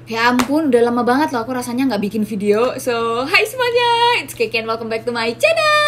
Ya ampun, udah lama banget loh aku rasanya nggak bikin video. So, hai semuanya, it's Kiki and welcome back to my channel.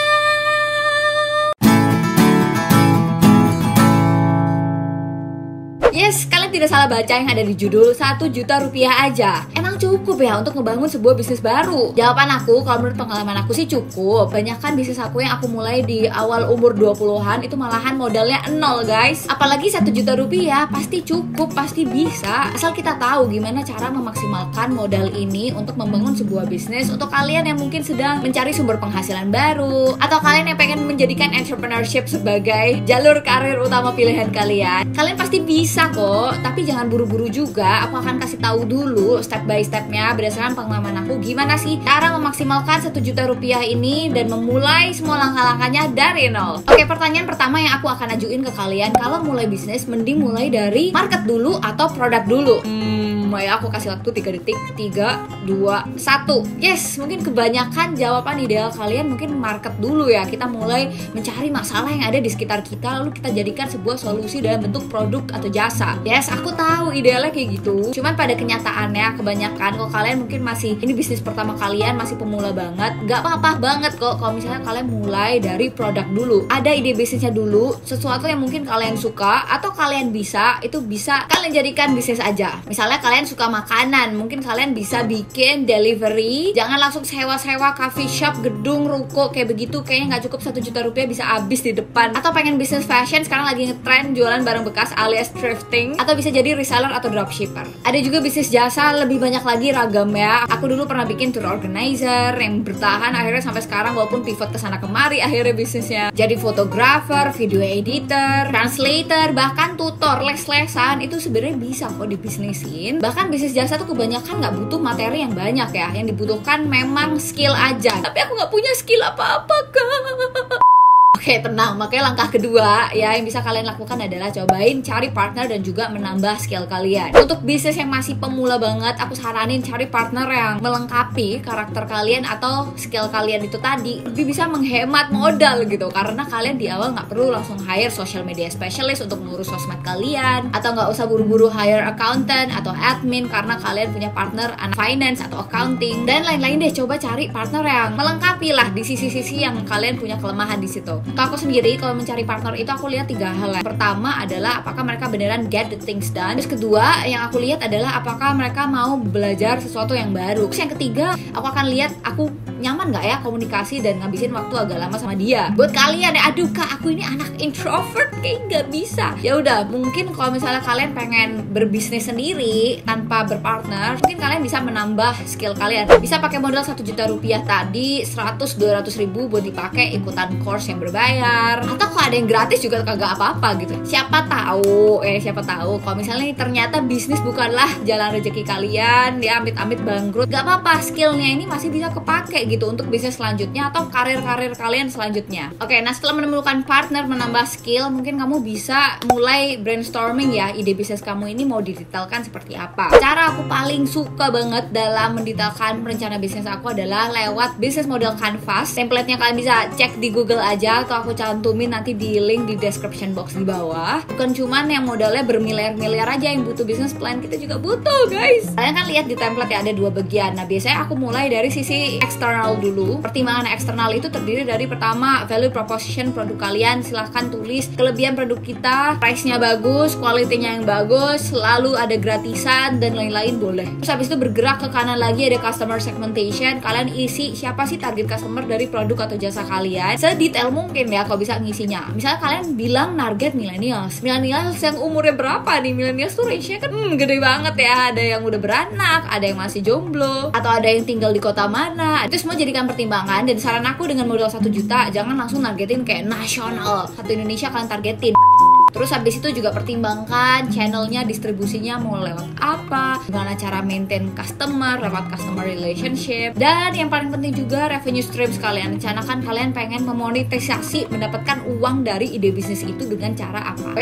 Yes, kalian tidak salah baca yang ada di judul 1 juta rupiah aja. Emang cukup ya untuk ngebangun sebuah bisnis baru? Jawaban aku, kalau menurut pengalaman aku sih cukup. Banyak kan bisnis aku yang aku mulai di awal umur 20-an itu malahan modalnya 0 guys. Apalagi 1 juta rupiah pasti cukup, pasti bisa. Asal kita tahu gimana cara memaksimalkan modal ini untuk membangun sebuah bisnis. Untuk kalian yang mungkin sedang mencari sumber penghasilan baru, atau kalian yang pengen menjadikan entrepreneurship sebagai jalur karir utama pilihan kalian, kalian pasti bisa kok, tapi jangan buru-buru juga. Aku akan kasih tahu dulu step by stepnya berdasarkan pengalaman aku gimana sih cara memaksimalkan 1 juta rupiah ini dan memulai semua langkah-langkahnya dari nol. Oke, pertanyaan pertama yang aku akan ajuin ke kalian, kalau mulai bisnis mending mulai dari market dulu atau produk dulu? Ya aku kasih waktu 3 detik. 3, 2, 1. Yes, mungkin kebanyakan jawaban ideal kalian mungkin market dulu ya. Kita mulai mencari masalah yang ada di sekitar kita, lalu kita jadikan sebuah solusi dalam bentuk produk atau jasa. Yes, aku tahu idealnya kayak gitu. Cuman pada kenyataannya kebanyakan kalau kalian mungkin masih, ini bisnis pertama kalian, masih pemula banget, gak apa-apa banget kok kalau misalnya kalian mulai dari produk dulu. Ada ide bisnisnya dulu, sesuatu yang mungkin kalian suka atau kalian bisa, itu bisa kalian jadikan bisnis aja. Misalnya kalian suka makanan, mungkin kalian bisa bikin delivery. Jangan langsung sewa-sewa coffee shop, gedung, ruko kayak begitu, kayaknya nggak cukup 1 juta rupiah bisa habis di depan. Atau pengen bisnis fashion, sekarang lagi ngetrend jualan barang bekas alias thrifting, atau bisa jadi reseller atau dropshipper. Ada juga bisnis jasa, lebih banyak lagi ragamnya. Aku dulu pernah bikin tour organizer yang bertahan akhirnya sampai sekarang, walaupun pivot ke sana kemari akhirnya bisnisnya jadi fotografer, video editor, translator, bahkan tutor, les-lesan itu sebenarnya bisa kok dibisnisin. Bahkan bisnis jasa tuh kebanyakan nggak butuh materi yang banyak ya, yang dibutuhkan memang skill aja. Tapi aku nggak punya skill apa-apa kak. Oke, tenang. Makanya langkah kedua ya yang bisa kalian lakukan adalah cobain cari partner dan juga menambah skill kalian. Untuk bisnis yang masih pemula banget, aku saranin cari partner yang melengkapi karakter kalian atau skill kalian itu tadi. Lebih bisa menghemat modal gitu, karena kalian di awal nggak perlu langsung hire social media specialist untuk ngurus sosmed kalian, atau nggak usah buru-buru hire accountant atau admin karena kalian punya partner anak finance atau accounting dan lain-lain deh. Coba cari partner yang melengkapi lah di sisi-sisi yang kalian punya kelemahan di situ. Kalau aku sendiri, kalau mencari partner itu aku lihat 3 hal. Pertama adalah apakah mereka beneran get the things done. Terus kedua yang aku lihat adalah apakah mereka mau belajar sesuatu yang baru. Terus yang ketiga, aku akan lihat aku nyaman gak ya komunikasi dan ngabisin waktu agak lama sama dia. Buat kalian ya, aduh kak aku ini anak introvert kayak gak bisa. Ya udah, mungkin kalau misalnya kalian pengen berbisnis sendiri tanpa berpartner, mungkin kalian bisa menambah skill kalian. Bisa pakai modal 1 juta rupiah tadi, 100-200 ribu buat dipakai ikutan course yang berbayar, atau kalau ada yang gratis juga kagak apa-apa gitu. Siapa tahu kalau misalnya ternyata bisnis bukanlah jalan rezeki kalian, ya amit-amit bangkrut, gak apa-apa, skillnya ini masih bisa kepake gitu untuk bisnis selanjutnya atau karir-karir kalian selanjutnya. Oke, nah setelah menemukan partner, menambah skill, mungkin kamu bisa mulai brainstorming ya, ide bisnis kamu ini mau didetailkan seperti apa. Cara aku paling suka banget dalam mendetailkan rencana bisnis aku adalah lewat bisnis model canvas. Template-nya kalian bisa cek di Google aja, atau aku cantumin nanti di link di description box di bawah. Bukan cuman yang modalnya bermiliar-miliar aja yang butuh business plan, kita juga butuh guys. Kalian kan lihat di template ya ada 2 bagian. Nah biasanya aku mulai dari sisi eksternal dulu. Pertimbangan eksternal itu terdiri dari pertama, value proposition produk kalian. Silahkan tulis kelebihan produk kita, price-nya bagus, quality-nya yang bagus, lalu ada gratisan dan lain-lain boleh. Terus habis itu bergerak ke kanan lagi ada customer segmentation. Kalian isi siapa sih target customer dari produk atau jasa kalian sedetail mungkin ya kalau bisa ngisinya. Misalnya kalian bilang target millennials yang umurnya berapa nih? Millennials tuh range-nya kan gede banget ya. Ada yang udah beranak, ada yang masih jomblo, atau ada yang tinggal di kota mana. Itu semua jadikan pertimbangan. Dan saran aku dengan modal 1 juta, jangan langsung targetin kayak nasional, satu Indonesia kalian targetin. Terus habis itu juga pertimbangkan channelnya, distribusinya mau lewat apa, gimana cara maintain customer, lewat customer relationship. Dan yang paling penting juga revenue streams kalian. Rencanakan kalian pengen memonetisasi, mendapatkan uang dari ide bisnis itu dengan cara apa.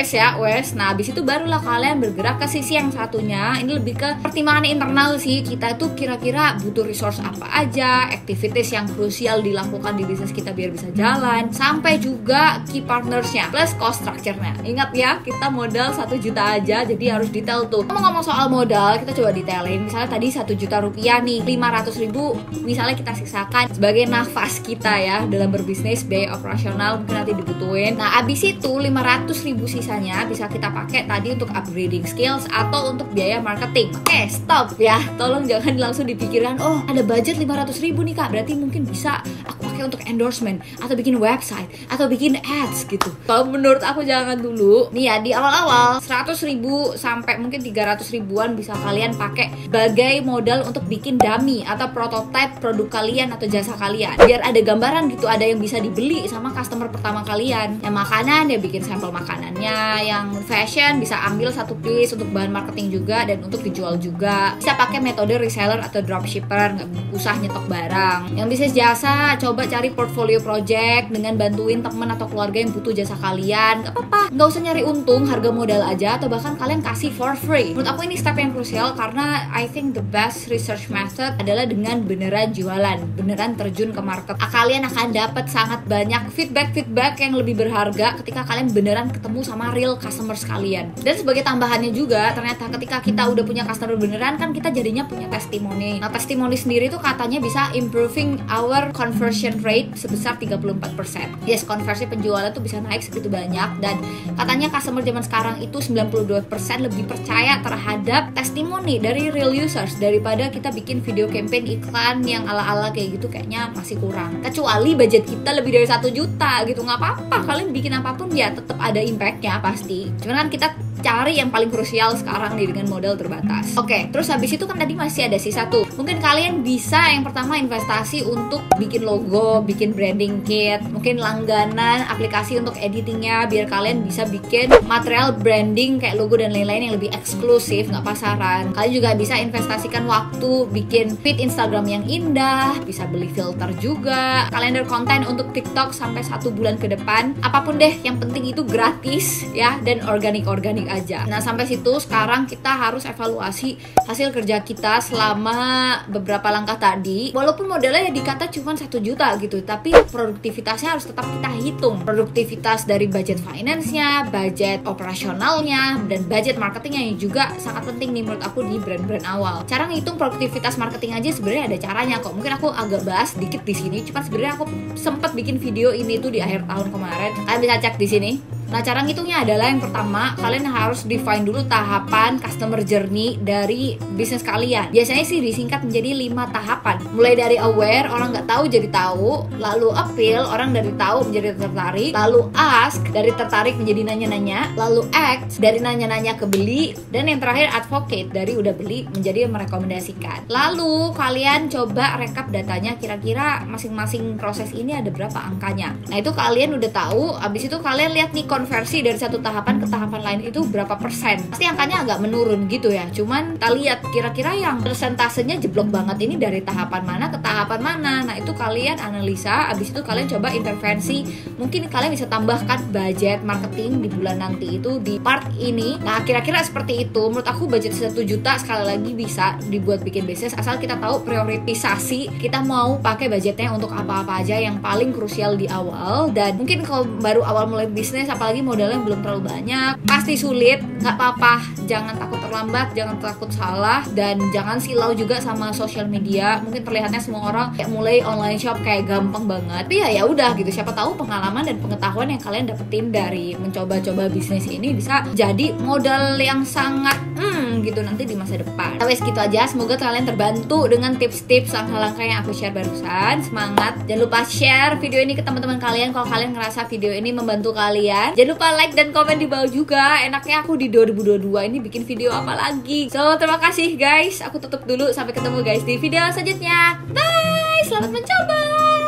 Nah habis itu barulah kalian bergerak ke sisi yang satunya. Ini lebih ke pertimbangan internal sih. Kita tuh kira-kira butuh resource apa aja, activities yang krusial dilakukan di bisnis kita biar bisa jalan, sampai juga key partnersnya plus cost structure-nya. Ingat ingat ya, kita modal 1 juta aja, jadi harus detail tuh. Ngomong-ngomong soal modal, kita coba detailin. Misalnya tadi 1 juta rupiah nih, 500.000 misalnya kita sisakan sebagai nafas kita ya dalam berbisnis, biaya operasional mungkin nanti dibutuhin. Nah abis itu 500.000 sisanya bisa kita pakai tadi untuk upgrading skills atau untuk biaya marketing. Oke, stop ya, tolong jangan langsung dipikirkan, oh ada budget 500.000 nih kak, berarti mungkin bisa aku pakai untuk endorsement atau bikin website atau bikin ads gitu. Kalau menurut aku jangan dulu. Nih ya, di awal-awal 100.000 sampai mungkin 300.000-an bisa kalian pakai sebagai modal untuk bikin dummy atau prototype produk kalian atau jasa kalian. Biar ada gambaran gitu, ada yang bisa dibeli sama customer pertama kalian. Yang makanan ya bikin sampel makanannya, yang fashion bisa ambil 1 piece untuk bahan marketing juga dan untuk dijual juga. Bisa pakai metode reseller atau dropshipper, nggak usah nyetok barang. Yang bisnis jasa, coba cari portfolio project dengan bantuin teman atau keluarga yang butuh jasa kalian. Gak apa-apa, nggak usah nyari untung, harga modal aja atau bahkan kalian kasih for free. Menurut aku ini step yang krusial karena I think the best research method adalah dengan beneran jualan, beneran terjun ke market. Kalian akan dapat sangat banyak feedback yang lebih berharga ketika kalian beneran ketemu sama real customers kalian. Dan sebagai tambahannya juga, ternyata ketika kita udah punya customer beneran kan kita jadinya punya testimoni. Nah testimoni sendiri tuh katanya bisa improving our conversion rate sebesar 34%. Yes, konversi penjualan tuh bisa naik segitu banyak. Dan katanya customer zaman sekarang itu 92% lebih percaya terhadap testimoni dari real users daripada kita bikin video campaign iklan yang ala-ala kayak gitu, kayaknya masih kurang. Kecuali budget kita lebih dari 1 juta gitu, nggak apa-apa, kalian bikin apapun ya tetap ada impactnya pasti. Cuman kan kita cari yang paling krusial sekarang nih dengan modal terbatas. Oke, terus habis itu kan tadi masih ada sisa tuh. Mungkin kalian bisa yang pertama investasi untuk bikin logo, bikin branding kit, mungkin langganan aplikasi untuk editingnya biar kalian bisa bikin material branding kayak logo dan lain-lain yang lebih eksklusif, nggak pasaran. Kalian juga bisa investasikan waktu bikin feed Instagram yang indah, bisa beli filter juga, kalender konten untuk TikTok sampai 1 bulan ke depan. Apapun deh, yang penting itu gratis ya dan organik aja. Nah sampai situ sekarang kita harus evaluasi hasil kerja kita selama beberapa langkah tadi. Walaupun modalnya ya dikata cuma 1 juta gitu, tapi produktivitasnya harus tetap kita hitung. Produktivitas dari budget finance-nya, budget operasionalnya, dan budget marketingnya yang juga sangat penting nih menurut aku di brand-brand awal. Cara ngitung produktivitas marketing aja sebenarnya ada caranya kok. Mungkin aku agak bahas dikit di sini, cuma sebenarnya aku sempat bikin video ini tuh di akhir tahun kemarin. Kalian bisa cek di sini. Nah cara ngitungnya adalah yang pertama, kalian harus define dulu tahapan customer journey dari bisnis kalian. Biasanya sih disingkat menjadi 5 tahapan. Mulai dari aware, orang nggak tahu jadi tahu. Lalu appeal, orang dari tahu menjadi tertarik. Lalu ask, dari tertarik menjadi nanya-nanya. Lalu act, dari nanya-nanya ke beli. Dan yang terakhir advocate, dari udah beli menjadi merekomendasikan. Lalu kalian coba rekap datanya, kira-kira masing-masing proses ini ada berapa angkanya. Nah itu kalian udah tahu. Abis itu kalian lihat nih konversi dari satu tahapan ke tahapan lain itu berapa persen. Pasti angkanya agak menurun gitu ya. Cuman kita lihat kira-kira yang persentasenya jeblok banget ini dari tahapan mana ke tahapan mana. Nah itu kalian analisa. Abis itu kalian coba intervensi. Mungkin kalian bisa tambahkan budget marketing di bulan nanti itu di part ini. Nah kira-kira seperti itu. Menurut aku budget 1 juta sekali lagi bisa dibuat bikin bisnis asal kita tahu prioritisasi kita mau pakai budgetnya untuk apa-apa aja yang paling krusial di awal. Dan mungkin kalau baru awal mulai bisnis apalagi modalnya belum terlalu banyak, pasti sulit. Nggak apa-apa, jangan takut terlambat, jangan takut salah, dan jangan silau juga sama sosial media. Mungkin terlihatnya semua orang kayak mulai online shop kayak gampang banget, tapi ya udah gitu. Siapa tahu pengalaman dan pengetahuan yang kalian dapetin dari mencoba-coba bisnis ini bisa jadi modal yang sangat gitu nanti di masa depan. Tapi segitu aja, semoga kalian terbantu dengan tips-tips langkah-langkah yang aku share barusan. Semangat, jangan lupa share video ini ke teman-teman kalian kalau kalian ngerasa video ini membantu kalian. Jangan lupa like dan komen di bawah juga. Enaknya aku di 2022 ini bikin video apa lagi. So terima kasih guys, aku tutup dulu, sampai ketemu guys di video selanjutnya. Bye, selamat mencoba.